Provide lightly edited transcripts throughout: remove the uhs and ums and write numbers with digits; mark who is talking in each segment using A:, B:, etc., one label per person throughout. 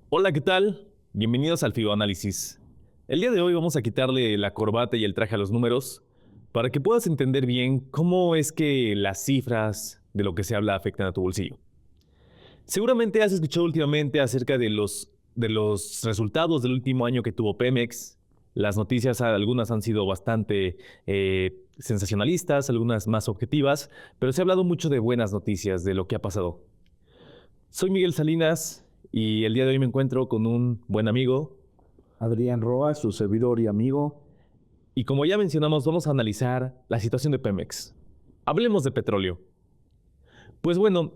A: Hola, ¿qué tal? Bienvenidos al Fiboanálisis. El día de hoy vamos a quitarle la corbata y el traje a los números para que puedas entender bien cómo es que las cifras de lo que se habla afectan a tu bolsillo. Seguramente has escuchado últimamente acerca de los resultados del último año que tuvo Pemex. Las noticias, algunas han sido bastante sensacionalistas, algunas más objetivas, pero se ha hablado mucho de buenas noticias de lo que ha pasado. Soy Miguel Salinas y el día de hoy me encuentro con un buen amigo.
B: Adrián Roa, su servidor y amigo.
A: Y como ya mencionamos, vamos a analizar la situación de Pemex. Hablemos de petróleo. Pues bueno,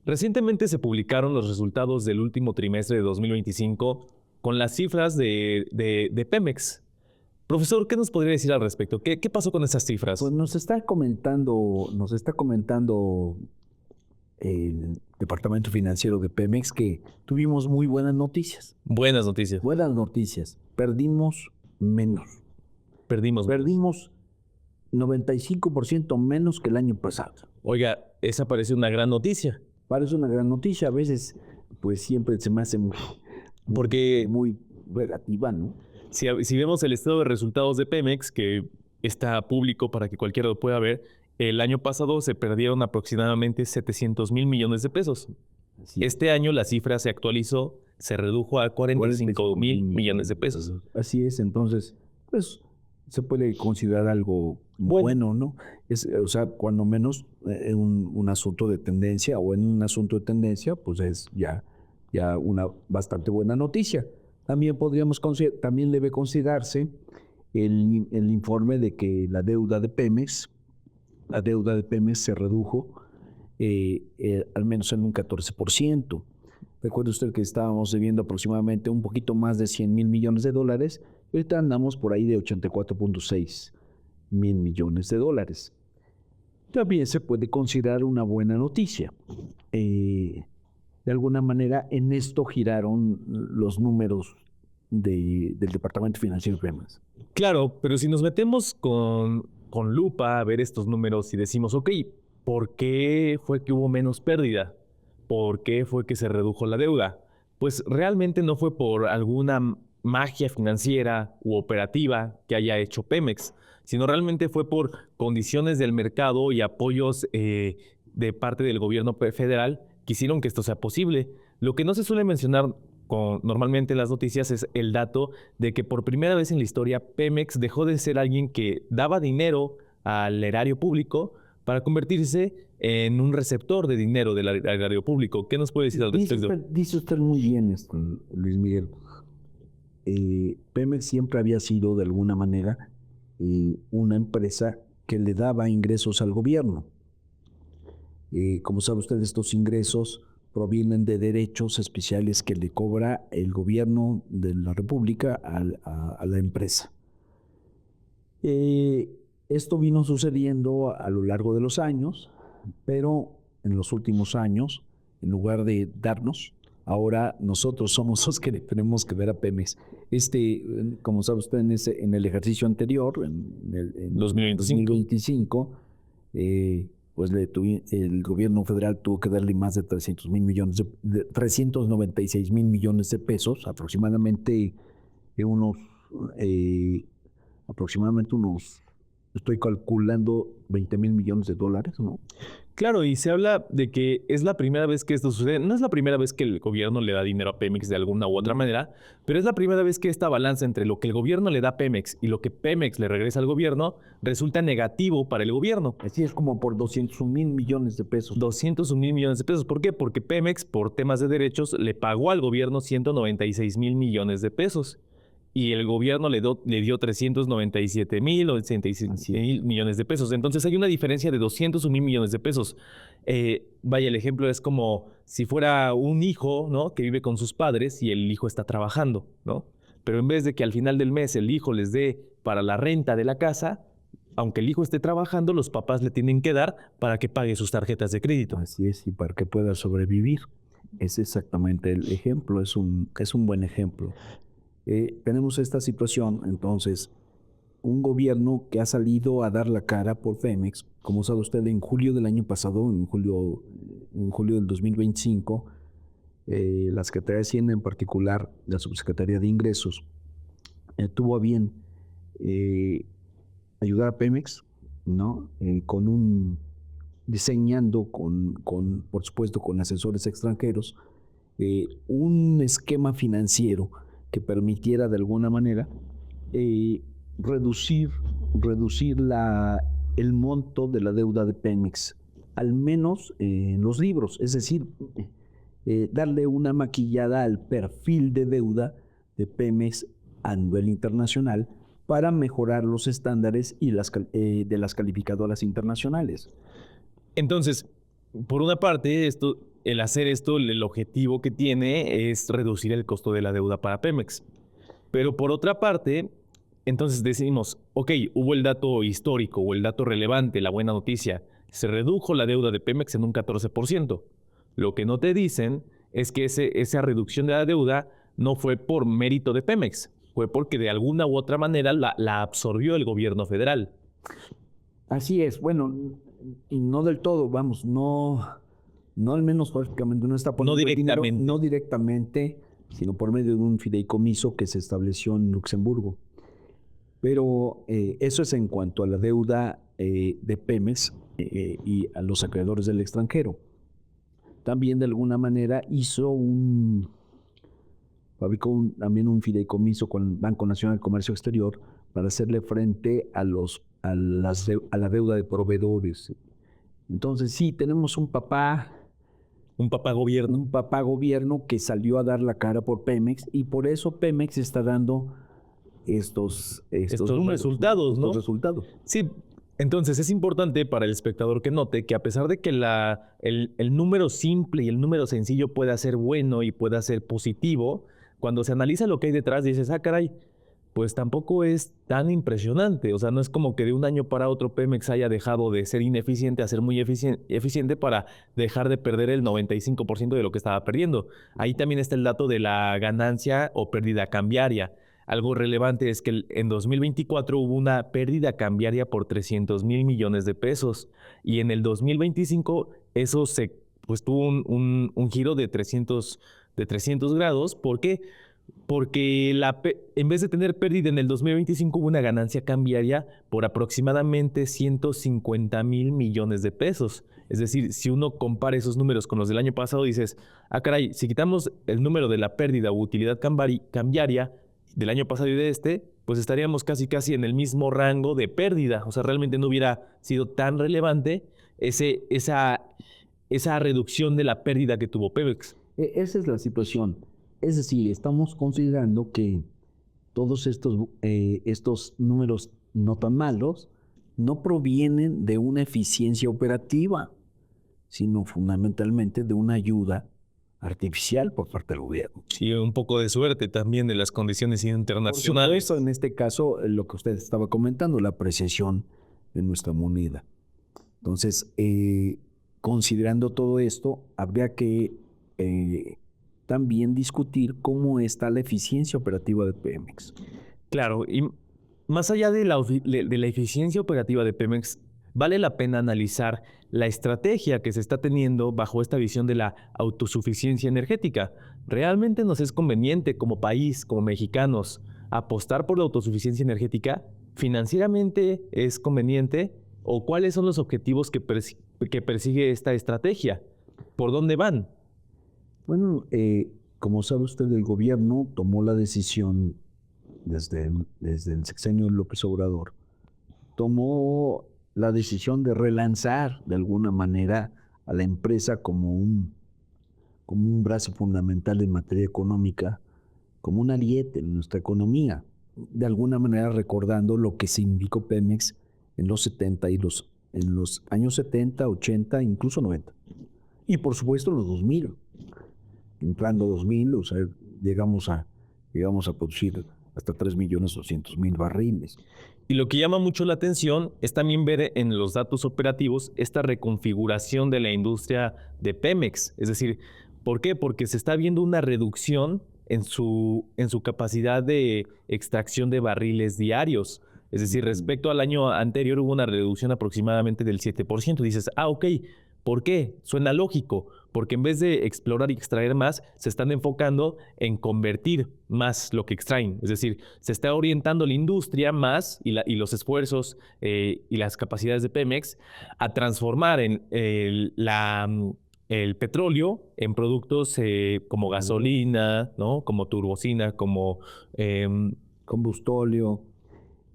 A: recientemente se publicaron los resultados del último trimestre de 2025 con las cifras de Pemex. Profesor, ¿qué nos podría decir al respecto? ¿Qué pasó con esas
B: Pues
A: cifras?
B: nos está comentando el Departamento Financiero de Pemex que tuvimos muy buenas noticias.
A: Buenas noticias.
B: Buenas noticias. Perdimos menos.
A: Perdimos.
B: Perdimos 95% menos que el año pasado.
A: Oiga, esa parece una gran noticia.
B: Parece una gran noticia. A veces, pues siempre se me hace
A: Porque
B: muy relativa, ¿no?
A: si vemos el estado de resultados de Pemex, que está público para que cualquiera lo pueda ver, el año pasado se perdieron aproximadamente 700 mil millones de pesos.
B: Así es.
A: Este año la cifra se actualizó, se redujo a 45 mil millones de pesos.
B: Así es, entonces, pues se puede considerar algo bueno, ¿no? O sea, cuando menos un asunto de tendencia o en un asunto de tendencia, pues es ya una bastante buena noticia. También también debe considerarse el informe de que la deuda de Pemex se redujo al menos en un 14%. Recuerde usted que estábamos debiendo aproximadamente un poquito más de 100 mil millones de dólares. Ahorita andamos por ahí de 84.6 mil millones de dólares. También se puede considerar una buena noticia. De alguna manera, en esto giraron los números del Departamento Financiero de Pemex.
A: Claro, pero si nos metemos con lupa a ver estos números y decimos, ok, ¿por qué fue que hubo menos pérdida? ¿Por qué fue que se redujo la deuda? Pues realmente no fue por alguna magia financiera u operativa que haya hecho Pemex, sino realmente fue por condiciones del mercado y apoyos de parte del gobierno federal que hicieron que esto sea posible. Lo que no se suele mencionar normalmente en las noticias es el dato de que por primera vez en la historia Pemex dejó de ser alguien que daba dinero al erario público para convertirse en un receptor de dinero del erario público. ¿Qué nos puede decir al respecto?
B: Dice usted muy bien, Luis Miguel. Pemex siempre había sido, de alguna manera, una empresa que le daba ingresos al gobierno. Como sabe usted, estos ingresos provienen de derechos especiales que le cobra el gobierno de la República a la empresa. Esto vino sucediendo a lo largo de los años, pero en los últimos años, en lugar de darnos, ahora nosotros somos los que tenemos que ver a Pemex. Como sabe usted, en el ejercicio anterior, en 2025, pues el gobierno federal tuvo que darle más de 300 mil millones, 396 mil millones de pesos, aproximadamente unos estoy calculando 20 mil millones de dólares, ¿no?
A: Claro, y se habla de que es la primera vez que esto sucede. No es la primera vez que el gobierno le da dinero a Pemex de alguna u otra manera, pero es la primera vez que esta balanza entre lo que el gobierno le da a Pemex y lo que Pemex le regresa al gobierno resulta negativo para el gobierno.
B: Así es, como por 200 mil millones de pesos.
A: 200 mil millones de pesos. ¿Por qué? Porque Pemex, por temas de derechos, le pagó al gobierno 196 mil millones de pesos. Y el gobierno le dio 397 mil o 86 mil millones de pesos. Entonces hay una diferencia de 201 mil millones de pesos. Vaya, el ejemplo es como si fuera un hijo, ¿no? Que vive con sus padres y el hijo está trabajando, ¿no? Pero en vez de que al final del mes el hijo les dé para la renta de la casa, aunque el hijo esté trabajando, los papás le tienen que dar para que pague sus tarjetas de crédito.
B: Así es, y para que pueda sobrevivir. Es exactamente el ejemplo, es un buen ejemplo. Tenemos esta situación, entonces, un gobierno que ha salido a dar la cara por Pemex, como sabe usted, en julio del año pasado, en julio del 2025, la Secretaría de Hacienda, en particular la Subsecretaría de Ingresos, tuvo a bien ayudar a Pemex, ¿no? Diseñando por supuesto, con asesores extranjeros, un esquema financiero que permitiera de alguna manera reducir el monto de la deuda de Pemex, al menos en los libros, es decir, darle una maquillada al perfil de deuda de Pemex a nivel internacional para mejorar los estándares y de las calificadoras internacionales.
A: Entonces, por una parte, el hacer esto, el objetivo que tiene es reducir el costo de la deuda para Pemex. Pero por otra parte, entonces decimos, ok, hubo el dato histórico o el dato relevante, la buena noticia, se redujo la deuda de Pemex en un 14%. Lo que no te dicen es que esa reducción de la deuda no fue por mérito de Pemex, fue porque de alguna u otra manera la absorbió el gobierno federal.
B: Así es, bueno, y no del todo, vamos, no al menos prácticamente no está poniendo
A: directamente.
B: No directamente, sino por medio de un fideicomiso que se estableció en Luxemburgo. Pero eso es en cuanto a la deuda de Pemex y a los acreedores del extranjero. También de alguna manera fabricó también un fideicomiso con el Banco Nacional de Comercio Exterior para hacerle frente a la deuda de proveedores. Entonces sí, tenemos un papá gobierno que salió a dar la cara por Pemex, y por eso Pemex está dando estos
A: resultados, ¿no?
B: Estos resultados.
A: Sí, entonces es importante para el espectador que note que a pesar de que el número simple y el número sencillo pueda ser bueno y pueda ser positivo, cuando se analiza lo que hay detrás dices, caray, pues tampoco es tan impresionante. O sea, no es como que de un año para otro Pemex haya dejado de ser ineficiente a ser muy eficiente para dejar de perder el 95% de lo que estaba perdiendo. Ahí también está el dato de la ganancia o pérdida cambiaria. Algo relevante es que en 2024 hubo una pérdida cambiaria por 300,000 millones de pesos, y en el 2025 eso pues tuvo un giro de 300 grados. ¿Por qué? Porque en vez de tener pérdida en el 2025 hubo una ganancia cambiaria por aproximadamente 150,000 millones de pesos. Es decir, si uno compara esos números con los del año pasado, dices, caray, si quitamos el número de la pérdida o utilidad cambiaria del año pasado y de pues estaríamos casi en el mismo rango de pérdida. O sea, realmente no hubiera sido tan relevante esa reducción de la pérdida que tuvo Pemex.
B: Esa es la situación. Es decir, estamos considerando que todos estos números no tan malos no provienen de una eficiencia operativa, sino fundamentalmente de una ayuda artificial por parte del gobierno.
A: Sí, un poco de suerte también de las condiciones internacionales.
B: Por supuesto, en este caso, lo que usted estaba comentando, la apreciación de nuestra moneda. Entonces, considerando todo esto, habría que también discutir cómo está la eficiencia operativa de Pemex.
A: Claro, y más allá de la eficiencia operativa de Pemex, vale la pena analizar la estrategia que se está teniendo bajo esta visión de la autosuficiencia energética. ¿Realmente nos es conveniente como país, como mexicanos, apostar por la autosuficiencia energética? ¿Financieramente es conveniente? ¿O cuáles son los objetivos que persigue esta estrategia? ¿Por dónde van?
B: Bueno, como sabe usted, el gobierno tomó la decisión desde el sexenio de López Obrador, tomó la decisión de relanzar de alguna manera a la empresa como un brazo fundamental en materia económica, como un ariete en nuestra economía, de alguna manera recordando lo que significó Pemex en los 70 en los años 70, 80, incluso 90. Y por supuesto en los 2000. Entrando 2000, o sea, llegamos a producir hasta 3,200,000 barriles.
A: Y lo que llama mucho la atención es también ver en los datos operativos esta reconfiguración de la industria de Pemex. Es decir, ¿por qué? Porque se está viendo una reducción en su capacidad de extracción de barriles diarios. Es decir, respecto al año anterior hubo una reducción aproximadamente del 7%. Dices, ok, ¿Por qué? Suena lógico, porque en vez de explorar y extraer más, se están enfocando en convertir más lo que extraen. Es decir, se está orientando la industria más y los esfuerzos y las capacidades de Pemex a transformar el petróleo en productos como gasolina, ¿no? Como turbocina, como
B: Combustóleo,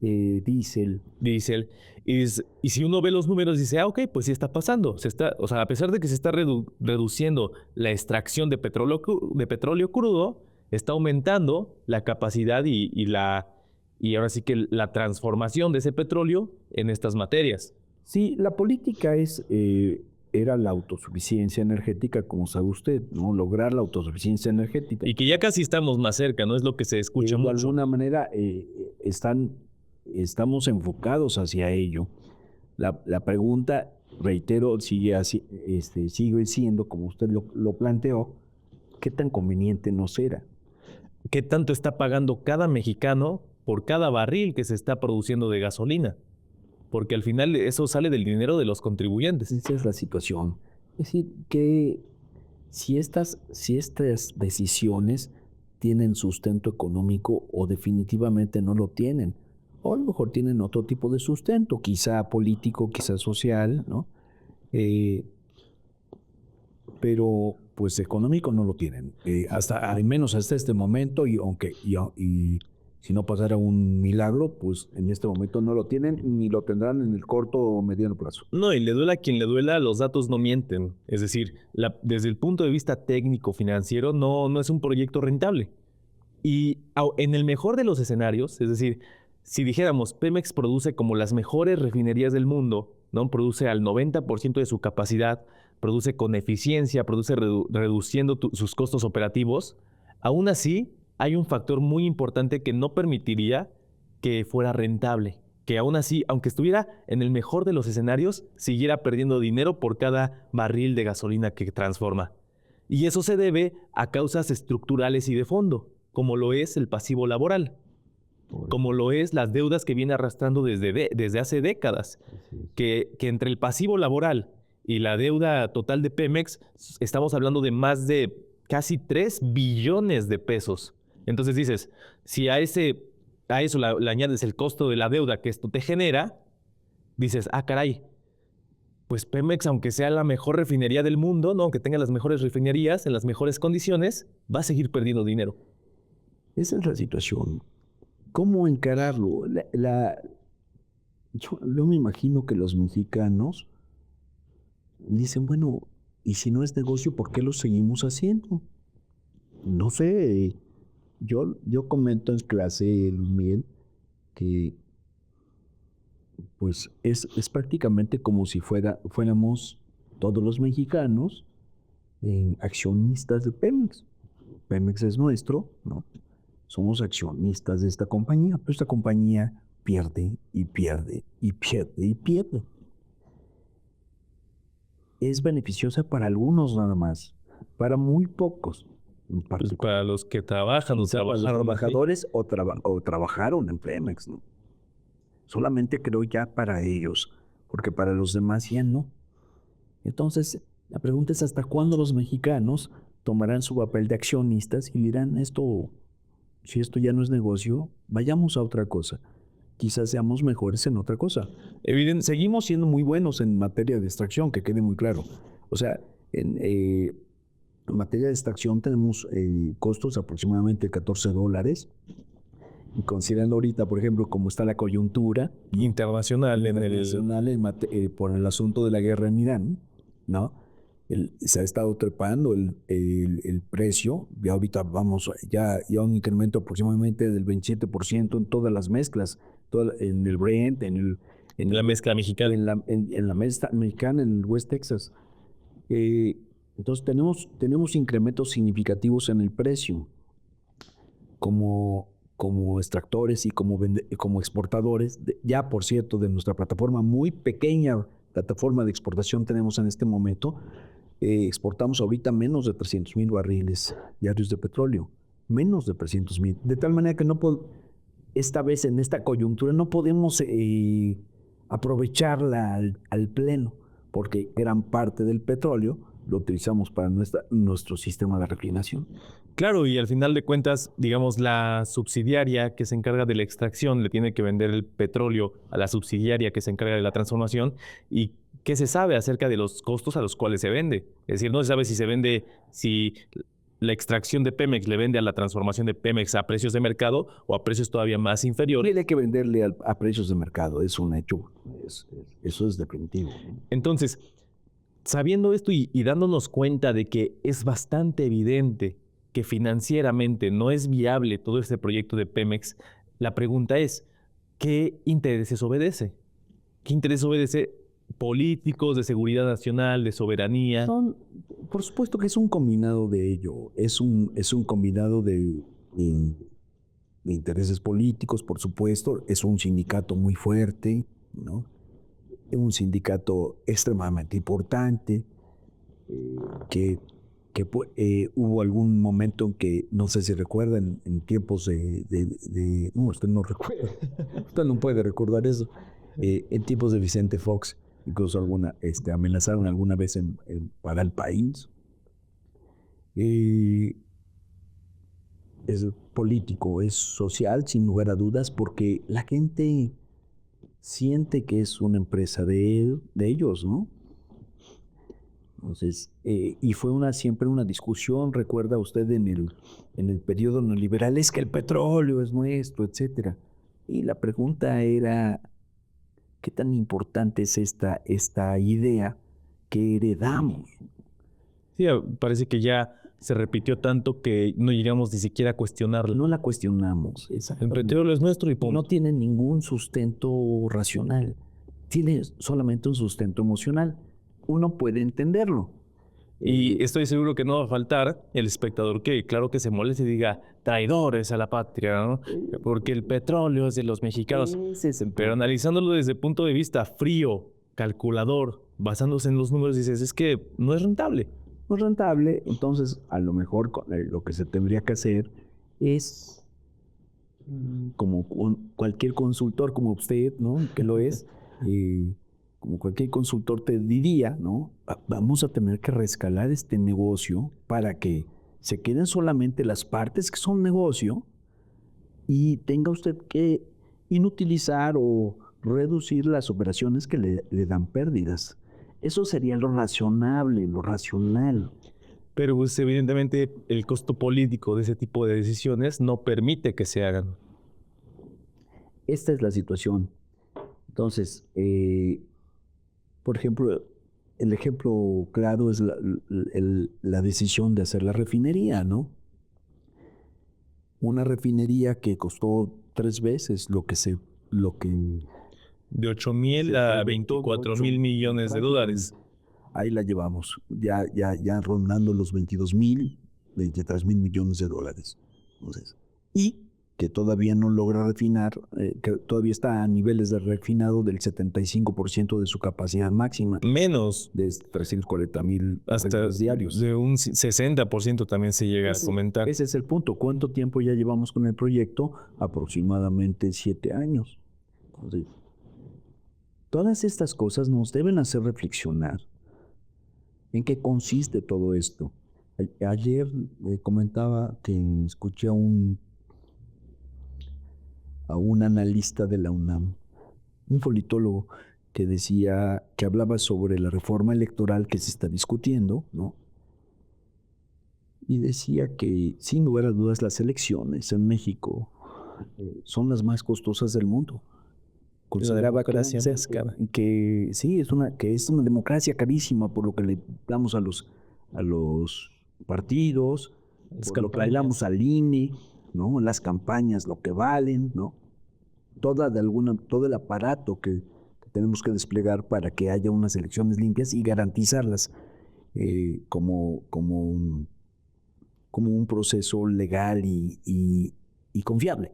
B: diésel.
A: diésel. Y si uno ve los números, dice, ok, pues sí está pasando. O sea, a pesar de que se está reduciendo la extracción de petróleo crudo, está aumentando la capacidad y ahora sí que la transformación de ese petróleo en estas materias.
B: Sí, la política era la autosuficiencia energética, como sabe usted, ¿no? Lograr la autosuficiencia energética.
A: Y que ya casi estamos más cerca, ¿no? Es lo que se escucha mucho.
B: De alguna manera estamos enfocados hacia ello. La pregunta, reitero, sigue siendo, como usted lo planteó, ¿qué tan conveniente nos era?
A: ¿Qué tanto está pagando cada mexicano por cada barril que se está produciendo de gasolina? Porque al final eso sale del dinero de los contribuyentes.
B: Esa es la situación. Es decir, que si estas decisiones tienen sustento económico o definitivamente no lo tienen, o a lo mejor tienen otro tipo de sustento, quizá político, quizá social, ¿no? Pero pues económico no lo tienen, al menos hasta este momento, y si no pasara un milagro, pues en este momento no lo tienen ni lo tendrán en el corto o mediano plazo.
A: No, y le duela a quien le duela, los datos no mienten. Es decir, desde el punto de vista técnico financiero no es un proyecto rentable. Y en el mejor de los escenarios, es decir, si dijéramos Pemex produce como las mejores refinerías del mundo, ¿no? Produce al 90% de su capacidad, produce con eficiencia, produce reduciendo sus costos operativos, aún así hay un factor muy importante que no permitiría que fuera rentable, que aún así, aunque estuviera en el mejor de los escenarios, siguiera perdiendo dinero por cada barril de gasolina que transforma. Y eso se debe a causas estructurales y de fondo, como lo es el pasivo laboral, como lo es las deudas que viene arrastrando desde hace décadas, que entre el pasivo laboral y la deuda total de Pemex estamos hablando de más de casi 3 billones de pesos. Entonces dices, si a eso le añades el costo de la deuda que esto te genera, dices, caray, pues Pemex, aunque sea la mejor refinería del mundo, ¿no? Aunque tenga las mejores refinerías en las mejores condiciones, va a seguir perdiendo dinero.
B: Esa es la situación. ¿Cómo encararlo? Yo me imagino que los mexicanos dicen, bueno, y si no es negocio, ¿por qué lo seguimos haciendo? No sé. Yo comento en clase, Luis, que pues es prácticamente como si fuéramos todos los mexicanos accionistas de Pemex. Pemex es nuestro, ¿no? Somos accionistas de esta compañía, pero esta compañía pierde y pierde y pierde y pierde. Es beneficiosa para algunos nada más, para muy pocos.
A: Pues para los que trabajan o
B: trabajaron. Los trabajadores o trabajaron en Pemex, ¿no? Solamente creo ya para ellos, porque para los demás ya no. Entonces, la pregunta es hasta cuándo los mexicanos tomarán su papel de accionistas y dirán si esto ya no es negocio, vayamos a otra cosa. Quizás seamos mejores en otra cosa. Seguimos siendo muy buenos en materia de extracción, que quede muy claro. O sea, en materia de extracción tenemos costos aproximadamente $14. Y considerando ahorita, por ejemplo, cómo está la coyuntura
A: internacional
B: por el asunto de la guerra en Irán, ¿no? Se ha estado trepando el precio, y ahorita vamos ya un incremento aproximadamente del 27% en todas las mezclas, en el Brent, en
A: la mezcla mexicana.
B: En la mezcla mexicana, en el West Texas. Entonces tenemos incrementos significativos en el precio como extractores y como exportadores. Ya, por cierto, de nuestra plataforma, muy pequeña plataforma de exportación tenemos en este momento, exportamos ahorita menos de 300,000 barriles diarios de petróleo, menos de 300,000, de tal manera que esta vez en esta coyuntura no podemos aprovecharla al pleno, porque gran parte del petróleo lo utilizamos para nuestro sistema de refinación.
A: Claro, y al final de cuentas, digamos, la subsidiaria que se encarga de la extracción le tiene que vender el petróleo a la subsidiaria que se encarga de la transformación. ¿Y qué se sabe acerca de los costos a los cuales se vende? Es decir, no se sabe si se vende, si la extracción de Pemex le vende a la transformación de Pemex a precios de mercado o a precios todavía más inferiores.
B: Tiene que venderle a precios de mercado, es un hecho, eso es definitivo, ¿no?
A: Entonces, sabiendo esto y dándonos cuenta de que es bastante evidente que financieramente no es viable todo este proyecto de Pemex, la pregunta es, ¿qué intereses obedece? ¿Qué intereses obedece? Políticos, de seguridad nacional, de soberanía.
B: Por supuesto que es un combinado de ello, es un combinado de intereses políticos, por supuesto, es un sindicato muy fuerte, ¿no? Es un sindicato extremadamente importante, que hubo algún momento en que, no sé si recuerdan, en tiempos no, usted no recuerda, usted no puede recordar eso, en tiempos de Vicente Fox, incluso amenazaron alguna vez para el país. Es político, es social, sin lugar a dudas, porque la gente siente que es una empresa de ellos, ¿no? Entonces, y fue siempre una discusión, recuerda usted, en el periodo neoliberal, es que el petróleo es nuestro, etcétera. Y la pregunta era, ¿qué tan importante es esta idea que heredamos?
A: Sí, parece que ya se repitió tanto que no llegamos ni siquiera a cuestionarlo.
B: No la cuestionamos.
A: El petróleo es nuestro y punto.
B: No tiene ningún sustento racional, tiene solamente un sustento emocional. Uno puede entenderlo.
A: Y estoy seguro que no va a faltar el espectador que, claro, que se moleste y diga traidores a la patria, ¿no? Porque el petróleo es de los mexicanos. Pero analizándolo desde el punto de vista frío, calculador, basándose en los números, dices, es que no es rentable.
B: No es rentable, entonces a lo mejor lo que se tendría que hacer es, como cualquier consultor como usted, ¿no? Que lo es, como cualquier consultor te diría, ¿no? Vamos a tener que rescalar este negocio para que se queden solamente las partes que son negocio y tenga usted que inutilizar o reducir las operaciones que le dan pérdidas. Eso sería lo razonable, lo racional.
A: Pero pues, evidentemente el costo político de ese tipo de decisiones no permite que se hagan.
B: Esta es la situación. Entonces, por ejemplo, el ejemplo claro es la decisión de hacer la refinería, ¿no? Una refinería que costó 3 veces lo que
A: De 8,000 a 24,000 millones de dólares.
B: Ahí la llevamos, ya rondando los 22,000, 23,000 millones de dólares. Entonces, y que todavía no logra refinar, que todavía está a niveles de refinado del 75% de su capacidad máxima.
A: Menos.
B: De 340,000
A: hasta
B: diarios.
A: De un 60% también se llega a comentar.
B: Ese es el punto. ¿Cuánto tiempo ya llevamos con el proyecto? Aproximadamente 7 años. Entonces, todas estas cosas nos deben hacer reflexionar en qué consiste todo esto. Ayer comentaba que escuché a un analista de la UNAM, un politólogo, que decía, que hablaba sobre la reforma electoral que se está discutiendo, ¿no? Y decía que, sin lugar a dudas, las elecciones en México son las más costosas del mundo. Consideraba que sí, es una democracia carísima por lo que le damos a los partidos, por lo que le damos al INE, ¿no? Las campañas, lo que valen, ¿no? Todo el aparato que tenemos que desplegar para que haya unas elecciones limpias y garantizarlas como un proceso legal y confiable.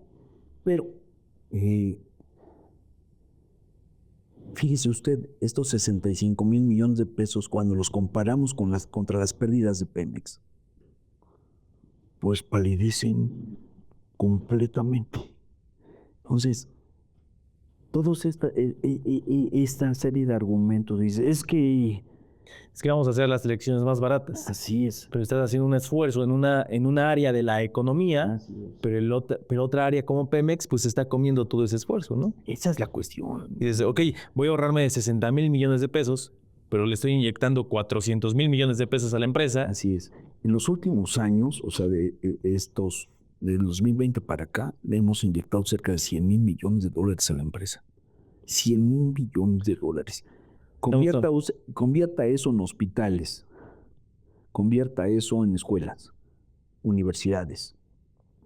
B: Pero fíjese usted, estos 65,000 millones de pesos, cuando los comparamos contra las pérdidas de Pemex, pues palidecen completamente. Entonces, todos esta serie de argumentos, dice,
A: Es que vamos a hacer las elecciones más baratas.
B: así es.
A: Pero estás haciendo un esfuerzo en una área de la economía,
B: Así es.
A: pero otra área como Pemex, pues está comiendo todo ese esfuerzo, ¿no?
B: Esa es la cuestión.
A: Y dices, ok, voy a ahorrarme 60,000 millones de pesos, pero le estoy inyectando 400,000 millones de pesos a la empresa.
B: Así es. En los últimos años, o sea, del 2020 para acá, le hemos inyectado cerca de 100,000 millones de dólares a la empresa. 100,000 millones de dólares. Convierta eso en hospitales, convierta eso en escuelas, universidades,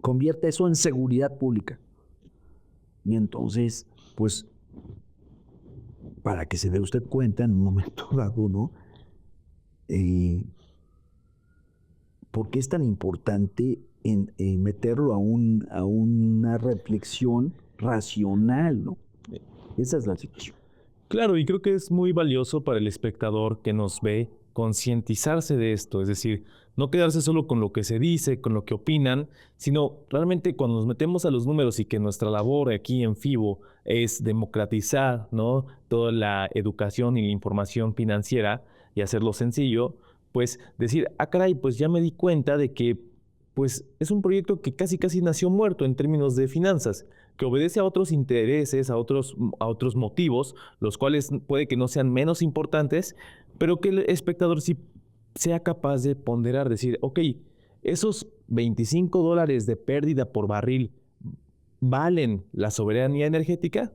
B: convierta eso en seguridad pública. Y entonces, pues, para que se dé usted cuenta en un momento dado, ¿no? ¿Por qué es tan importante en meterlo a una reflexión racional, ¿no? Esa es la situación.
A: Claro, y creo que es muy valioso para el espectador que nos ve concientizarse de esto, es decir, no quedarse solo con lo que se dice, con lo que opinan, sino realmente cuando nos metemos a los números y que nuestra labor aquí en FIBO es democratizar, ¿no?, toda la educación y la información financiera y hacerlo sencillo, pues decir, ah, caray, pues ya me di cuenta de que pues es un proyecto que casi nació muerto en términos de finanzas, que obedece a otros intereses, a otros motivos, los cuales puede que no sean menos importantes, pero que el espectador sí sea capaz de ponderar, decir, ok, esos $25 de pérdida por barril valen la soberanía energética.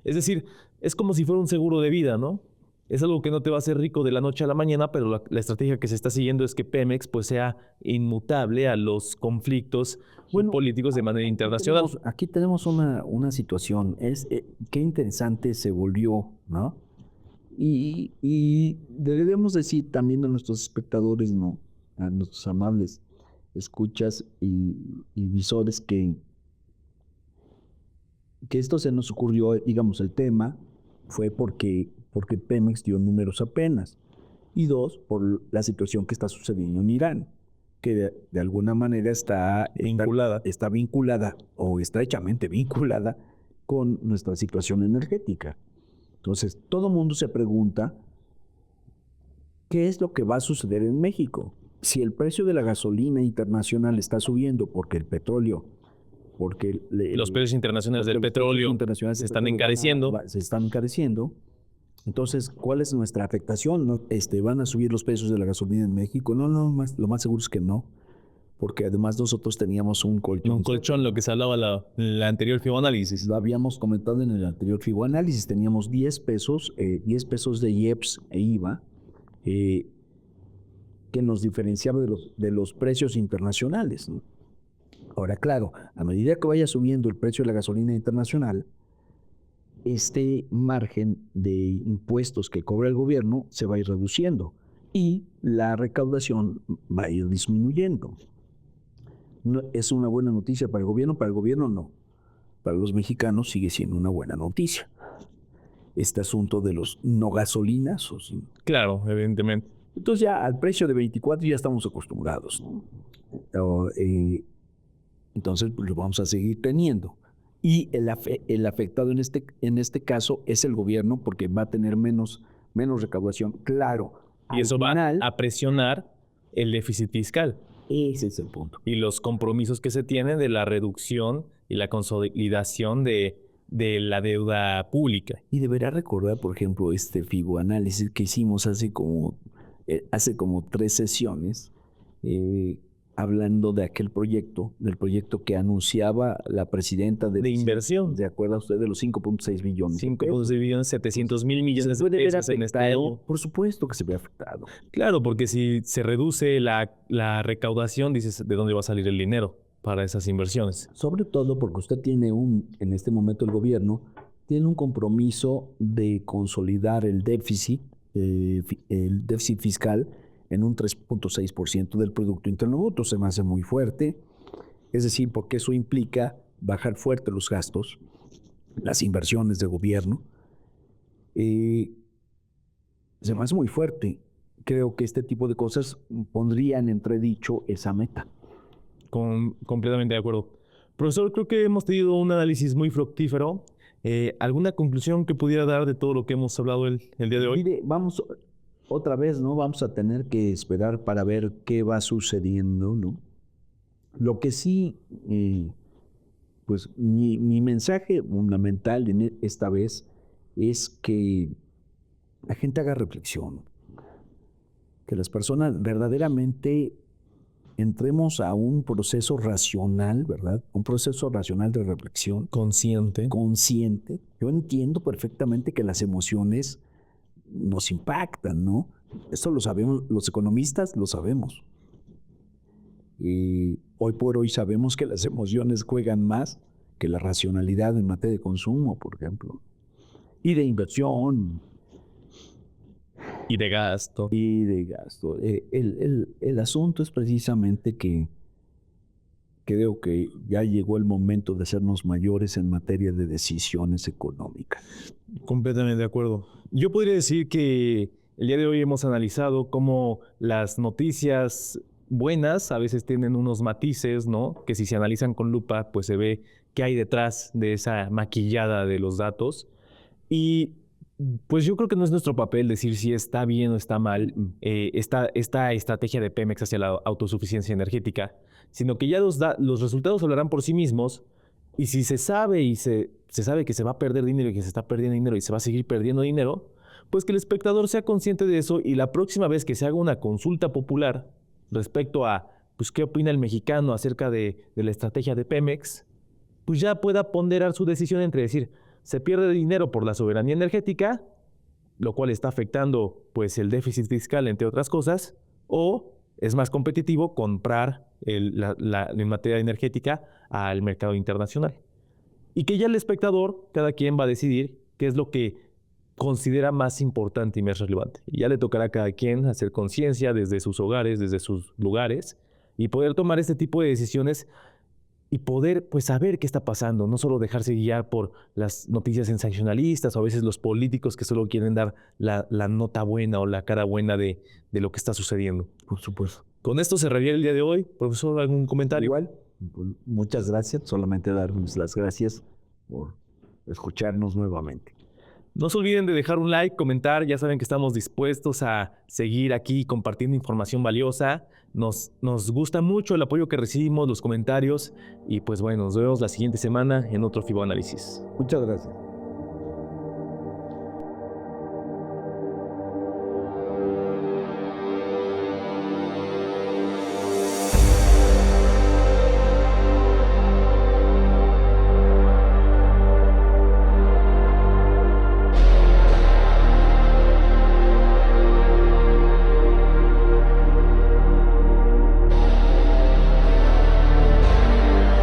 A: Es decir, es como si fuera un seguro de vida, ¿no? Es algo que no te va a hacer rico de la noche a la mañana, pero la estrategia que se está siguiendo es que Pemex pues sea inmutable a los conflictos políticos de manera internacional.
B: Aquí tenemos una situación, qué interesante se volvió, ¿no? Y debemos decir también a nuestros espectadores, ¿no?, a nuestros amables escuchas y visores, que esto se nos ocurrió, digamos, el tema fue porque Pemex dio números apenas, y dos, por la situación que está sucediendo en Irán, que de alguna manera está vinculada o estrechamente vinculada con nuestra situación energética. Entonces, todo el mundo se pregunta, ¿qué es lo que va a suceder en México? Si el precio de la gasolina internacional está subiendo porque el petróleo,
A: los precios internacionales del petróleo se están encareciendo.
B: Se están encareciendo. Entonces, ¿cuál es nuestra afectación? ¿No? ¿Van a subir los precios de la gasolina en México? No, lo más seguro es que no, porque además nosotros teníamos un colchón.
A: Un colchón, lo que se hablaba la anterior FIBO Análisis.
B: Lo habíamos comentado en el anterior FIBO Análisis. Teníamos 10 pesos de IEPS e IVA, que nos diferenciaba de los precios internacionales, ¿no? Ahora, claro, a medida que vaya subiendo el precio de la gasolina internacional, este margen de impuestos que cobra el gobierno se va a ir reduciendo y la recaudación va a ir disminuyendo. No, ¿es una buena noticia para el gobierno? No. Para los mexicanos sigue siendo una buena noticia este asunto de los no gasolinas.
A: Claro, evidentemente.
B: Entonces ya al precio de 24 ya estamos acostumbrados, ¿no? Entonces pues, lo vamos a seguir teniendo. Y el afectado en este caso es el gobierno, porque va a tener menos recaudación. Claro.
A: Y eso va a presionar el déficit fiscal.
B: Ese es el punto.
A: Y los compromisos que se tienen de la reducción y la consolidación de la deuda pública.
B: Y deberá recordar, por ejemplo, este FIBO Análisis que hicimos hace como 3 sesiones, hablando de aquel proyecto, del proyecto que anunciaba la presidenta
A: de inversión.
B: ¿Se acuerda usted de los 5.6 billones?
A: 5.6 billones, 700,000 millones de pesos en este año.
B: Por supuesto que se ve afectado.
A: Claro, porque si se reduce la recaudación, dices, ¿de dónde va a salir el dinero para esas inversiones?
B: Sobre todo porque usted tiene en este momento el gobierno tiene un compromiso de consolidar el déficit fiscal en un 3.6% del Producto Interno Bruto. Se me hace muy fuerte. Es decir, porque eso implica bajar fuerte los gastos, las inversiones de gobierno. Se me hace muy fuerte. Creo que este tipo de cosas pondrían en entredicho esa meta.
A: Completamente de acuerdo. Profesor, creo que hemos tenido un análisis muy fructífero ¿Alguna conclusión que pudiera dar de todo lo que hemos hablado el día de hoy?
B: Mire, vamos otra vez, ¿no? Vamos a tener que esperar para ver qué va sucediendo, ¿no? Lo que sí, pues mi mensaje fundamental esta vez es que la gente haga reflexión, que las personas verdaderamente entremos a un proceso racional, ¿verdad? Un proceso racional de reflexión.
A: Consciente.
B: Consciente. Yo entiendo perfectamente que las emociones nos impactan, ¿no? Esto lo sabemos, los economistas lo sabemos. Y hoy por hoy sabemos que las emociones juegan más que la racionalidad en materia de consumo, por ejemplo, y de inversión.
A: Y de gasto.
B: Y de gasto. El asunto es precisamente que creo que ya llegó el momento de hacernos mayores en materia de decisiones económicas.
A: Completamente de acuerdo. Yo podría decir que el día de hoy hemos analizado cómo las noticias buenas a veces tienen unos matices, ¿no? Que si se analizan con lupa, pues se ve qué hay detrás de esa maquillada de los datos. Y pues yo creo que no es nuestro papel decir si está bien o está mal esta estrategia de Pemex hacia la autosuficiencia energética, sino que ya los resultados hablarán por sí mismos. Y si se sabe y se sabe que se va a perder dinero y que se está perdiendo dinero y se va a seguir perdiendo dinero, pues que el espectador sea consciente de eso y la próxima vez que se haga una consulta popular respecto a pues, qué opina el mexicano acerca de la estrategia de Pemex, pues ya pueda ponderar su decisión entre decir, se pierde dinero por la soberanía energética, lo cual está afectando pues, el déficit fiscal, entre otras cosas, o es más competitivo comprar en materia energética al mercado internacional. Y que ya el espectador, cada quien va a decidir qué es lo que considera más importante y más relevante. Y ya le tocará a cada quien hacer conciencia desde sus hogares, desde sus lugares, y poder tomar este tipo de decisiones y poder pues saber qué está pasando, no solo dejarse guiar por las noticias sensacionalistas o a veces los políticos que solo quieren dar la nota buena o la cara buena de lo que está sucediendo.
B: Por supuesto.
A: Con esto cerraría el día de hoy. Profesor, ¿algún comentario?
B: Igual, muchas gracias. Solamente darles las gracias por escucharnos nuevamente.
A: No se olviden de dejar un like, comentar. Ya saben que estamos dispuestos a seguir aquí compartiendo información valiosa. Nos gusta mucho el apoyo que recibimos, los comentarios. Y pues bueno, nos vemos la siguiente semana en otro FIBO Análisis.
B: Muchas gracias.